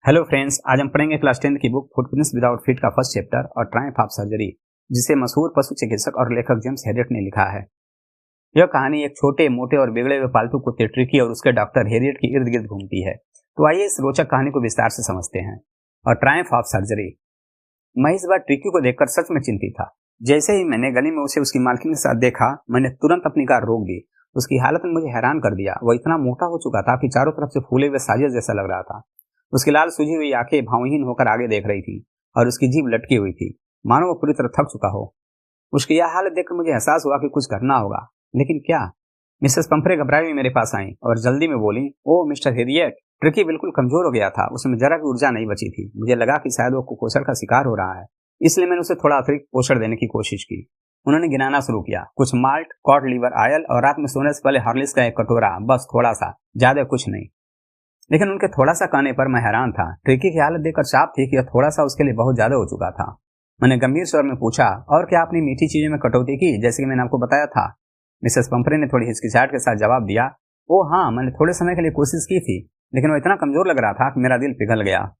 Hello friends, आज हम पढ़ेंगे क्लास 10 की बुक फुटप्रिंट्स विदाउट फीट का फर्स्ट चैप्टर और ट्रायम्फ ऑफ सर्जरी, जिसे मशहूर पशु चिकित्सक और लेखक जेम्स हेरियट ने लिखा है। यह कहानी एक छोटे मोटे और बिगड़े हुए पालतू कुत्ते ट्रिकी और उसके डॉक्टर हेरियट के इर्द गिर्द घूमती है। तो आइए इस रोचक कहानी को विस्तार से समझते हैं। और ट्रायम्फ ऑफ सर्जरी। मैं इस बार ट्रिकी को देखकर सच में चिंतित था। जैसे ही मैंने गली में उसे उसकी मालकिन के साथ देखा, मैंने तुरंत अपनी कार रोक दी। उसकी हालत ने मुझे हैरान कर दिया। वह इतना मोटा हो चुका था कि चारों तरफ से फूले हुए साजिश जैसा लग रहा था। उसकी लाल सूझी हुई आंखें भावहीन होकर आगे देख रही थी और उसकी जीभ लटकी हुई थी, मानो वो पूरी तरह थक चुका हो। उसकी यह हालत देखकर मुझे एहसास हुआ कि कुछ करना होगा, लेकिन क्या? मिसेस पंफरे घबराई हुई मेरे पास आई और जल्दी में बोली, "ओ मिस्टर हेरियट।" ट्रिकी बिल्कुल कमजोर हो गया था, उसमें जरा भी ऊर्जा नहीं बची थी। मुझे लगा कि शायद वो कुपोषण का शिकार हो रहा है, इसलिए मैंने उसे थोड़ा अतिरिक्त पोषण देने की कोशिश की। उन्होंने गिनाना शुरू किया, कुछ माल्ट, कॉड लिवर ऑयल और रात में सोने से पहले हॉर्लिक्स का एक कटोरा, बस थोड़ा सा, ज्यादा कुछ नहीं। लेकिन उनके थोड़ा सा कहने पर मैं हैरान था। ट्रिकी की हालत देखकर साफ थी कि यह थोड़ा सा उसके लिए बहुत ज्यादा हो चुका था। मैंने गंभीर स्वर में पूछा, "और क्या आपने मीठी चीजों में कटौती की, जैसे कि मैंने आपको बताया था?" मिसेस पंफरे ने थोड़ी हिचकिचाहट के साथ जवाब दिया, "ओ हाँ, मैंने थोड़े समय के लिए कोशिश की थी, लेकिन वो इतना कमजोर लग रहा था कि मेरा दिल पिघल गया।"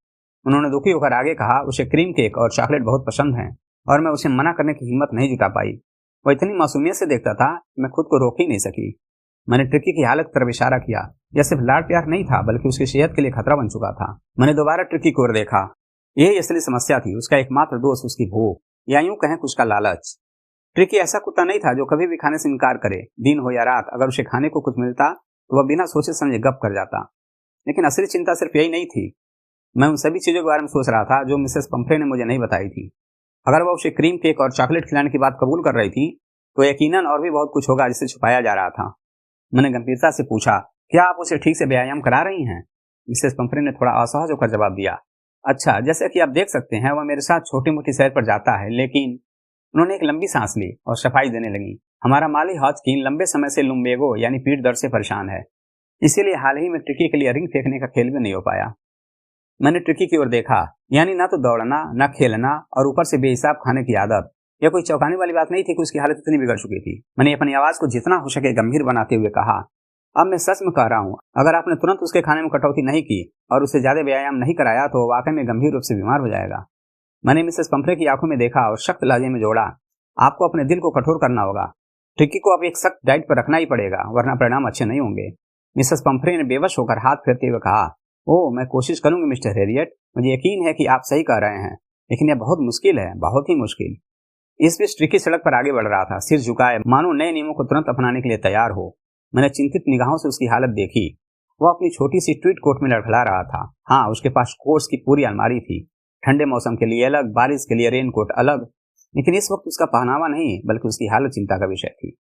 उन्होंने दुखी होकर आगे कहा, "उसे क्रीम केक और चॉकलेट बहुत पसंद है और मैं उसे मना करने की हिम्मत नहीं जुटा पाई। वो इतनी मासूमियत से देखता था, मैं खुद को रोक ही नहीं सकी।" मैंने ट्रिकी की हालत की तरफ इशारा किया। यह सिर्फ लाड प्यार नहीं था, बल्कि उसकी सेहत के लिए खतरा बन चुका था। मैंने दोबारा ट्रिकी की ओर देखा। यही असली समस्या थी। उसका एकमात्र दोष उसकी भूख, या यूं कहें कि उसका लालच। ट्रिकी ऐसा कुत्ता नहीं था जो कभी भी खाने से इनकार करे। दिन हो या रात, अगर उसे खाने को कुछ मिलता तो वह बिना सोचे समझे गप कर जाता। लेकिन असली चिंता सिर्फ यही नहीं थी। मैं उन सभी चीजों के बारे में सोच रहा था जो मिसेस पंफरे ने मुझे नहीं बताई थी। अगर वह उसे क्रीम केक और चॉकलेट खिलाने की बात कबूल कर रही थी, तो यकीनन और भी बहुत कुछ होगा जिसे छुपाया जा रहा था। मैंने गंभीरता से पूछा, "क्या आप उसे ठीक से व्यायाम करा रही हैं?" मिसेस पंफरे ने थोड़ा असहज होकर जवाब दिया, "अच्छा, जैसे कि आप देख सकते हैं, वह मेरे साथ छोटी मोटी सैर पर जाता है, लेकिन..." उन्होंने एक लंबी सांस ली और सफाई देने लगी। "हमारा माली हॉजकिन लंबे समय से लुम्बेगो यानी पीठ दर्द से परेशान है, इसीलिए हाल ही में ट्रिकी के लिए रिंग फेंकने का खेल भी नहीं हो पाया।" मैंने ट्रिकी की ओर देखा। यानी ना तो दौड़ना, ना खेलना और ऊपर से बेहिसाब खाने की आदत। यह कोई चौंकाने वाली बात नहीं थी कि उसकी हालत इतनी बिगड़ चुकी थी। मैंने अपनी आवाज को जितना हो सके गंभीर बनाते हुए कहा, "अब मैं सच में कह रहा हूँ, अगर आपने तुरंत उसके खाने में कटौती नहीं की और उसे ज्यादा व्यायाम नहीं कराया तो वाकई में गंभीर रूप से बीमार हो जाएगा।" मैंने मिसेस पंफरे की आंखों में देखा और सख्त लहजे में जोड़ा, "आपको अपने दिल को कठोर करना होगा। ट्रिकी को अब एक सख्त डाइट पर रखना ही पड़ेगा, वरना परिणाम अच्छे नहीं होंगे।" मिसेस पंफरे ने बेवश होकर हाथ फेरते हुए कहा, "ओह, मैं कोशिश करूंगी मिस्टर हेरियट। मुझे यकीन है कि आप सही कह रहे हैं, लेकिन यह बहुत मुश्किल है, बहुत ही मुश्किल।" इस बीच ट्रिकी सड़क पर आगे बढ़ रहा था, सिर झुकाए, मानो नए नियमों को तुरंत अपनाने के लिए तैयार हो। मैंने चिंतित निगाहों से उसकी हालत देखी। वह अपनी छोटी सी ट्वीट कोट में लड़खड़ा रहा था। हाँ, उसके पास कोट्स की पूरी अलमारी थी, ठंडे मौसम के लिए अलग, बारिश के लिए रेन कोट अलग। लेकिन इस वक्त उसका पहनावा नहीं, बल्कि उसकी हालत चिंता का विषय थी।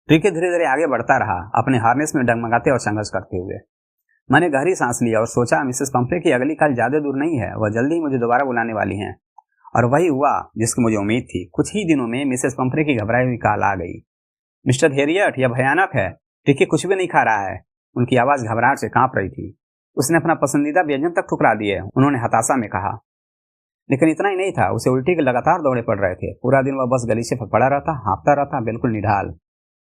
ट्रिकी धीरे धीरे आगे बढ़ता रहा, अपने हार्नेस में डगमगाते और संघर्ष करते हुए। मैंने गहरी सांस लिया और सोचा, मिसेस पंफरे की अगली कॉल ज्यादा दूर नहीं है, वह जल्दी ही मुझे दोबारा बुलाने वाली हैं। और वही हुआ जिसकी मुझे उम्मीद थी। कुछ ही दिनों में मिसेस पंफरे की घबराई हुई कॉल आ गई। "मिस्टर हेरियट, यह भयानक है। ट्रिकी कुछ भी नहीं खा रहा है।" उनकी आवाज घबराहट से कांप रही थी। "उसने अपना पसंदीदा व्यंजन तक ठुकरा दिए," उन्होंने हताशा में कहा। लेकिन इतना ही नहीं था, उसे उल्टी के लगातार दौरे पड़ रहे थे। पूरा दिन वह बस गलीचे पर पड़ा रहता, हाँफता रहता, बिल्कुल निढाल।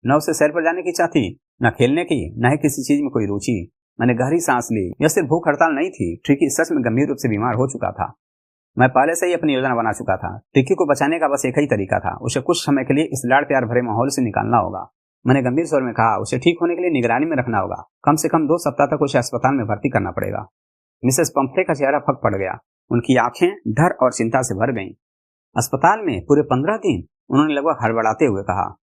न उसे सैर पर जाने की इच्छा थी, न खेलने की, न ही किसी चीज में कोई रुचि। मैंने गहरी सांस ली। यह सिर्फ भूख हड़ताल नहीं थी, ट्रिकी सच में गंभीर रूप से बीमार हो चुका था। मैं पहले से ही अपनी योजना बना चुका था। ट्रिकी को बचाने का बस एक ही तरीका था, उसे कुछ समय के लिए इस लाड़ प्यार भरे माहौल से निकालना होगा। मैंने गंभीर स्वर में कहा, "उसे ठीक होने के लिए निगरानी में रखना होगा। कम से कम 2 सप्ताह तक उसे अस्पताल में भर्ती करना पड़ेगा।" मिसेस पंफरे का चेहरा फक पड़ गया। उनकी आंखें डर और चिंता से भर गईं। "अस्पताल में पूरे 15 दिन?" उन्होंने लगभग हड़बड़ाते हुए कहा।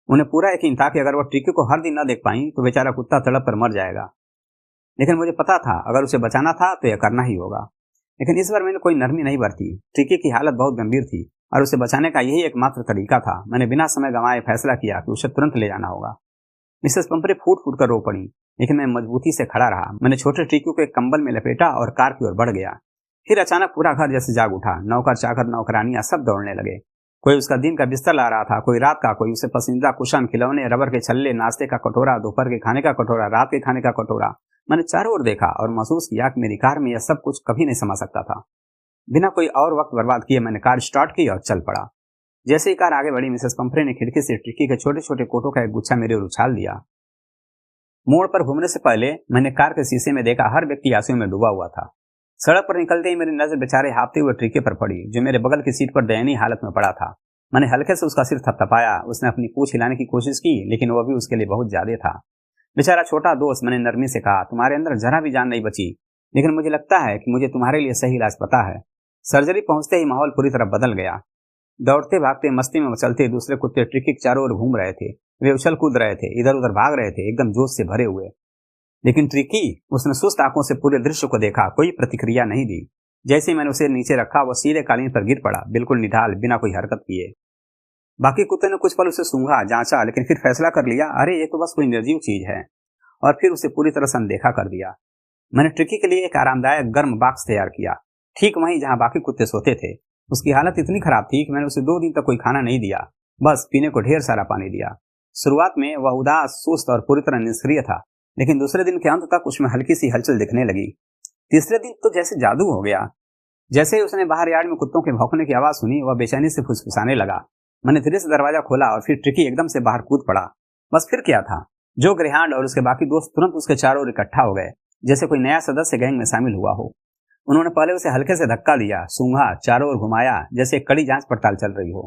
उन्हें पूरा यकीन था कि अगर वह ट्रिकी को हर दिन न देख पाई तो बेचारा कुत्ता तड़प कर मर जाएगा। लेकिन मुझे पता था, अगर उसे बचाना था तो यह करना ही होगा। लेकिन इस बार मैंने कोई नरमी नहीं बरती। ट्रिकी की हालत बहुत गंभीर थी और उसे बचाने का यही एकमात्र तरीका था। मैंने बिना समय गंवाए फैसला किया कि उसे तुरंत ले जाना होगा। मिसेस पंफरे फूट फूट कर रो पड़ी, लेकिन मैं मजबूती से खड़ा रहा। मैंने छोटे ट्रिकी को एक कंबल में लपेटा और कार की ओर बढ़ गया। फिर अचानक पूरा घर जैसे जाग उठा। नौकर, चाकर, नौकरानियां सब दौड़ने लगे। कोई उसका दिन का बिस्तर ला रहा था, कोई रात का, कोई उसे पसंदीदा कुशन, खिलौने, रबर के छल्ले, नाश्ते का कटोरा, दोपहर के खाने का कटोरा, रात के खाने का कटोरा। मैंने चारों ओर देखा और महसूस किया कि मेरी कार में यह सब कुछ कभी नहीं समा सकता था। बिना कोई और वक्त बर्बाद किए मैंने कार स्टार्ट की और चल पड़ा। जैसे ही कार आगे बढ़ी, मिसेस पंफरे ने खिड़की से ट्रिकी के छोटे छोटे कोटों का एक गुच्छा मेरे ओर उछाल दिया। मोड़ पर घूमने से पहले मैंने कार के शीशे में देखा, हर व्यक्ति आंसुओं में डूबा हुआ था। सड़क पर निकलते ही मेरी नजर बेचारे हाफते हुए ट्रिकी पर पड़ी, जो मेरे बगल की सीट पर दयनीय हालत में पड़ा था। मैंने हल्के से उसका सिर थपथपाया। उसने अपनी पूंछ हिलाने की कोशिश की, लेकिन वह भी उसके लिए बहुत ज्यादा था। बेचारा छोटा दोस्त, मैंने नरमी से कहा, तुम्हारे अंदर जरा भी जान नहीं बची, लेकिन मुझे लगता है कि मुझे तुम्हारे लिए सही इलाज पता है। सर्जरी पहुंचते ही माहौल पूरी तरह बदल गया। दौड़ते भागते मस्ती में मचलते दूसरे कुत्ते ट्रिकी के चारों ओर घूम रहे थे। वे उछल कूद रहे थे, इधर उधर भाग रहे थे, एकदम जोश से भरे हुए। लेकिन ट्रिकी, उसने सुस्त आंखों से पूरे दृश्य को देखा, कोई प्रतिक्रिया नहीं दी। जैसे ही मैंने उसे नीचे रखा, वह सीधे कालीन पर गिर पड़ा, बिल्कुल निढाल, बिना कोई हरकत किए। बाकी कुत्ते ने कुछ पल उसे सूंघा, जांचा, लेकिन फिर फैसला कर लिया, अरे ये तो बस कोई निर्जीव चीज है, और फिर उसे पूरी तरह से अनदेखा कर दिया। मैंने ट्रिकी के लिए एक आरामदायक गर्म बॉक्स तैयार किया, ठीक वहीं जहां बाकी कुत्ते सोते थे। उसकी हालत इतनी खराब थी कि मैंने उसे 2 दिन तक कोई खाना नहीं दिया, बस पीने को ढेर सारा पानी दिया। शुरुआत में वह उदास, सुस्त और पूरी तरह निष्क्रिय था, लेकिन दूसरे दिन के अंत तक उसमें हल्की सी हलचल दिखने लगी। तीसरे दिन तो जैसे जादू हो गया। जैसे ही उसने बाहर यार्ड में कुत्तों के भौंकने की आवाज सुनी, वह बेचैनी से फुसफुसाने लगा। मैंने धीरे से दरवाजा खोला और फिर ट्रिकी एकदम से बाहर कूद पड़ा। बस फिर क्या था, जो ग्रेहांड और उसके बाकी दोस्त तुरंत उसके चारों ओर इकट्ठा हो गए, जैसे कोई नया सदस्य गैंग में शामिल हुआ हो। उन्होंने पहले उसे हल्के से धक्का दिया, सूंघा, चारों ओर घुमाया, जैसे कड़ी जांच पड़ताल चल रही हो,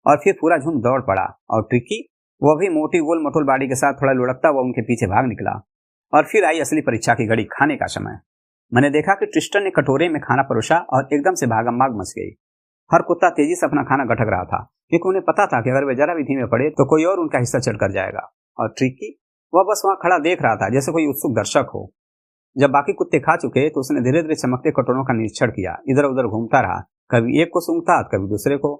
और फिर पूरा झुंड दौड़ पड़ा। और ट्रिकी, वह भी मोटी गोल मटोल बाड़ी के साथ थोड़ा लुढ़कता हुआ उनके पीछे भाग निकला। और फिर आई असली परीक्षा की घड़ी, खाने का समय। मैंने देखा कि ट्रिस्टन ने कटोरे में खाना परोसा और एकदम से भागम-भाग मच गई। हर कुत्ता तेजी से अपना खाना गटक रहा था, क्योंकि उन्हें पता था कि अगर वे जरा भी धीमे पड़े तो कोई और उनका हिस्सा चढ़ कर जाएगा। और ट्रिकी, वह बस वहां खड़ा देख रहा था, जैसे कोई उत्सुक दर्शक हो। जब बाकी कुत्ते खा चुके तो उसने धीरे धीरे चमकते कटोरों का निरीक्षण किया, इधर उधर घूमता रहा, कभी एक को सूंघता, कभी दूसरे को।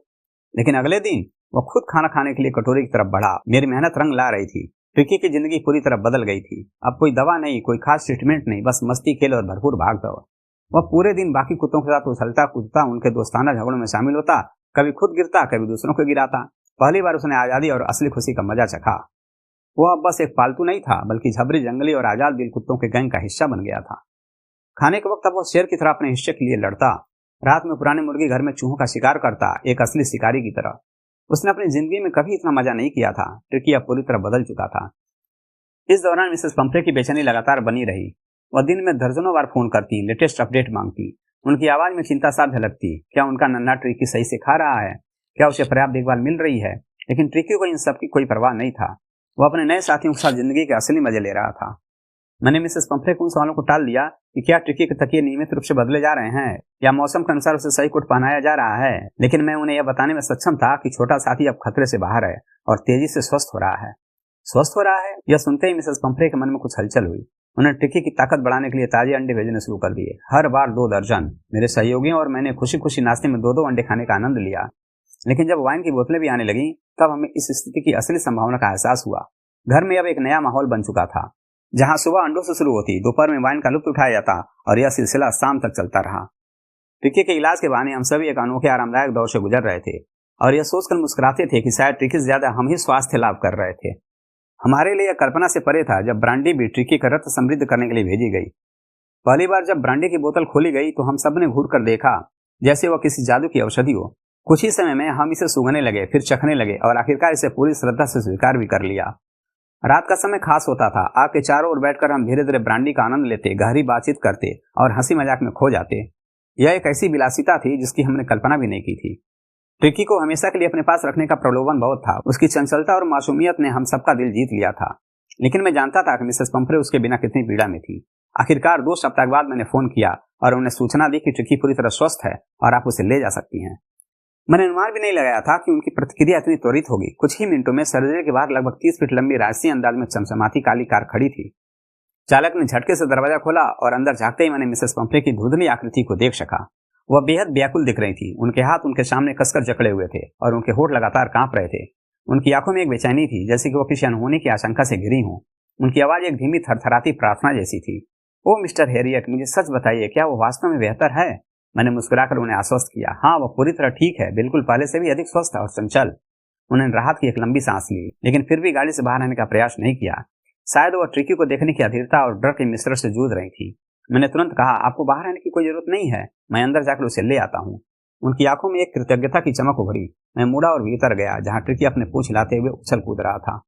लेकिन अगले दिन वह खुद खाना खाने के लिए कटोरे की तरफ बढ़ा। मेरी मेहनत रंग ला रही थी। ट्रिकी की जिंदगी पूरी तरह बदल गई थी। अब कोई दवा नहीं, कोई खास ट्रीटमेंट नहीं, बस मस्ती, खेल और भरपूर भाग दौड़। वह पूरे दिन बाकी कुत्तों के साथ उछलता कूदता, उनके दोस्ताना झगड़ों में शामिल होता, कभी खुद गिरता, कभी दूसरों को गिराता। पहली बार उसने आजादी और असली खुशी का मजा चखा। वह अब बस एक पालतू नहीं था, बल्कि झबरी, जंगली और आजाद दिल कुत्तों के गैंग का हिस्सा बन गया था। खाने के वक्त अब वह शेर की तरह अपने हिस्से के लिए लड़ता। रात में पुराने मुर्गी घर में चूहों का शिकार करता, एक असली शिकारी की तरह। उसने अपनी जिंदगी में कभी इतना मजा नहीं किया था। ट्रिकी अब पूरी तरह बदल चुका था। इस दौरान मिसेस पंफ्रे की बेचैनी लगातार बनी रही। वह दिन में दर्जनों बार फोन करती, लेटेस्ट अपडेट मांगती। उनकी आवाज में चिंता साफ झलकती। क्या उनका नन्हा ट्रिकी सही से खा रहा है? क्या उसे पर्याप्त देखभाल मिल रही है? लेकिन ट्रिकी को इन सब की कोई परवाह नहीं था। वह अपने नए साथियों के साथ जिंदगी के असली मजे ले रहा था। मैंने मिसेस पंफ्रे को उन सवालों को टाल दिया कि क्या ट्रिकी के तकिए नियमित रूप से बदले जा रहे हैं, या मौसम के अनुसार उसे सही कोट पहनाया जा रहा है। लेकिन मैं उन्हें यह बताने में सक्षम था कि छोटा साथी अब खतरे से बाहर है और तेजी से स्वस्थ हो रहा है। स्वस्थ हो रहा है, यह सुनते ही मिसेस पंफ्रे के मन में कुछ हलचल हुई। उन्होंने ट्रिकी की ताकत बढ़ाने के लिए ताजे अंडे भेजने शुरू कर दिए, हर बार 2 दर्जन। मेरे सहयोगियों और मैंने खुशी खुशी नाश्ते में 2-2 अंडे खाने का आनंद लिया। लेकिन जब वाइन की बोतलें भी आने लगी, तब हमें इस स्थिति की असली संभावना का एहसास हुआ। घर में अब एक नया माहौल बन चुका था, जहां सुबह अंडों से शुरू होती, दोपहर में वाइन का लुत्फ उठाया जाता और यह सिलसिला शाम तक चलता रहा। ट्रिकी के इलाज के बहाने हम सभी एक अनोखे आरामदायक दौर से गुजर रहे थे, और यह सोचकर मुस्कुराते थे कि शायद ट्रिकी से ज्यादा हम ही स्वास्थ्य लाभ कर रहे थे। हमारे लिए यह कल्पना से परे था जब ब्रांडी भी ट्रिकी का रक्त समृद्ध करने के लिए भेजी गई। पहली बार जब ब्रांडी की बोतल खोली गई तो हम सब ने घूर कर देखा, जैसे वह किसी जादू की औषधि हो। कुछ ही समय में हम इसे सूंघने लगे, फिर चखने लगे और आखिरकार इसे पूरी श्रद्धा से स्वीकार भी कर लिया। रात का समय खास होता था। आग के चारों ओर बैठकर हम धीरे धीरे ब्रांडी का आनंद लेते, गहरी बातचीत करते और हंसी मजाक में खो जाते। यह एक ऐसी विलासिता थी जिसकी हमने कल्पना भी नहीं की थी। ट्रिकी को हमेशा के लिए अपने पास रखने का प्रलोभन बहुत था। उसकी चंचलता और मासूमियत ने हम सबका दिल जीत लिया था। लेकिन मैं जानता था कि मिसेस पंफ्रे उसके बिना कितनी पीड़ा में थी। आखिरकार 2 सप्ताह बाद मैंने फोन किया और उन्हें सूचना दी कि ट्रिकी पूरी तरह स्वस्थ है और आप उसे ले जा सकती हैं। मैंने अनुमान भी नहीं लगाया था कि उनकी प्रतिक्रिया इतनी त्वरित होगी। कुछ ही मिनटों में सर्जरी के बाहर लगभग 30 फीट लंबी राजसी अंदाज में चमचमाती काली कार खड़ी थी। चालक ने झटके से दरवाजा खोला और अंदर झांकते ही मैंने मिसेस पंफ्रे की धुंधली आकृति को देख सका। वह बेहद व्याकुल दिख रही थी। उनके हाथ उनके सामने कसकर जकड़े हुए थे और उनके होठ लगातार कांप रहे थे। उनकी आंखों में एक बेचैनी थी, जैसे कि वो किसी अनहोनी की आशंका से घिरी हों। उनकी आवाज एक धीमी थरथराती प्रार्थना जैसी थी। ओ मिस्टर हैरियट, मुझे सच बताइए, क्या वो वास्तव में बेहतर है? मैंने मुस्कुराकर उन्हें आश्वस्त किया। हाँ, वो पूरी तरह ठीक है, बिल्कुल पहले से भी अधिक स्वस्थ और चंचल। उन्होंने राहत की एक लंबी सांस ली, लेकिन फिर भी गाड़ी से बाहर आने का प्रयास नहीं किया। शायद वह ट्रिकी को देखने की अधीरता और डर के मिश्रण से जूझ रही थी। मैंने तुरंत कहा, आपको बाहर आने की कोई जरूरत नहीं है, मैं अंदर जाकर उसे ले आता हूँ। उनकी आंखों में एक कृतज्ञता की चमक उभरी। मैं मुड़ा और भीतर गया, जहाँ ट्रिकी अपने पूंछ हिलाते हुए उछल कूद रहा था।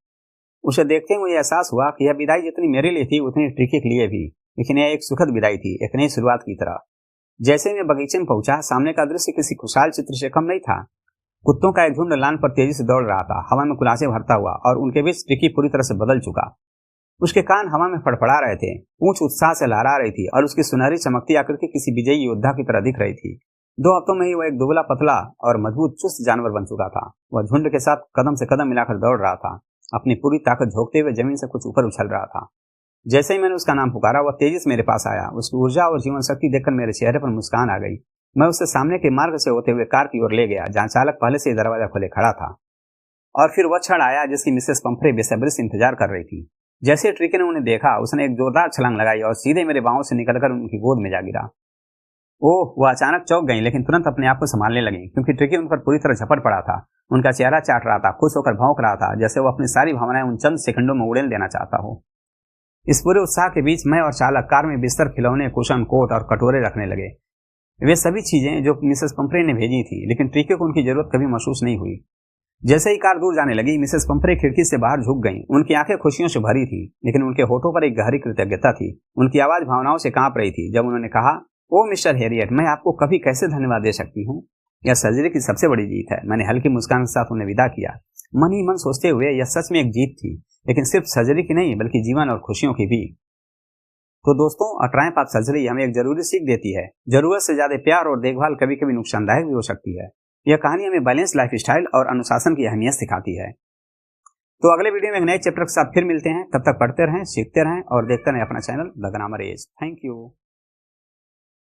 उसे देखते ही मुझे एहसास हुआ कि यह विदाई जितनी मेरे लिए थी उतनी ट्रिकी के लिए भी, लेकिन यह एक सुखद विदाई थी, एक नई शुरुआत की तरह। जैसे ही मैं बगीचे में पहुंचा, सामने का दृश्य किसी खुशहाल चित्र से कम नहीं था। कुत्तों का एक झुंड लान पर तेजी से दौड़ रहा था, हवा में कुलासे भरता हुआ, और उनके बीच ट्रिकी पूरी तरह से बदल चुका। उसके कान हवा में फड़फड़ा रहे थे, पूंछ उत्साह से लहरा रही थी और उसकी सुनहरी चमकती आकृति किसी विजयी योद्धा की तरह दिख रही थी। 2 हफ्तों में ही वह एक दुबला पतला और मजबूत चुस्त जानवर बन चुका था। वह झुंड के साथ कदम से कदम मिलाकर दौड़ रहा था, अपनी पूरी ताकत झोंकते हुए जमीन से कुछ ऊपर उछल रहा था। जैसे ही मैंने उसका नाम पुकारा, वह तेजी से मेरे पास आया। उसकी ऊर्जा और जीवन शक्ति देखकर मेरे चेहरे पर मुस्कान आ गई। मैं उससे सामने के मार्ग से होते हुए कार की ओर ले गया, जहां चालक पहले से ही दरवाजा खोले खड़ा था। और फिर वह क्षण आया जिसकी मिसेस पंफ्रे बेसब्री से इंतजार कर रही थी। जैसे ट्रिकी ने उन्हें देखा, उसने एक जोरदार छलांग लगाई और सीधे मेरे बाहों से निकलकर उनकी गोद में जा गिरा। ओह, वह अचानक चौंक गई, लेकिन तुरंत अपने आप को संभालने लगी, क्योंकि ट्रिकी उन पर पूरी तरह झपट पड़ा था। उनका चेहरा चाट रहा था, खुश होकर भौंक रहा था, जैसे वो अपनी सारी भावनाएं उन चंद सेकंडों में उड़ेल देना चाहता हो। इस पूरे उत्साह के बीच मैं और चालक कार में बिस्तर, खिलौने, कुशन, कोट और कटोरे रखने लगे। वे सभी चीजें जो मिसेस पंफ्रे ने भेजी थी, लेकिन ट्रिकी को उनकी जरूरत कभी महसूस नहीं हुई। जैसे ही कार दूर जाने लगी, मिसेस पंफ्रे खिड़की से बाहर झुक गईं। उनकी आंखें खुशियों से भरी थी, लेकिन उनके होठों पर एक गहरी कृतज्ञता थी। उनकी आवाज भावनाओं से कांप रही थी जब उन्होंने कहा, ओ मिस्टर हैरियट, मैं आपको कभी कैसे धन्यवाद दे सकती हूँ। यह सर्जरी की सबसे बड़ी जीत है। मैंने हल्की मुस्कान के साथ उन्हें विदा किया, मन ही मन सोचते हुए यह सच में एक जीत थी, लेकिन सिर्फ सर्जरी की नहीं, बल्कि जीवन और खुशियों की भी। तो दोस्तों, अ ट्रायम्फ ऑफ सर्जरी हमें एक जरूरी सीख देती है। जरूरत से ज्यादा प्यार और देखभाल कभी कभी नुकसानदायक भी हो सकती है। यह कहानी हमें बैलेंस लाइफस्टाइल और अनुशासन की अहमियत सिखाती है। तो अगले वीडियो में एक नए चैप्टर के साथ फिर मिलते हैं। तब तक पढ़ते रहें, सीखते रहें और देखते रहें अपना channel the grammar age. Thank you.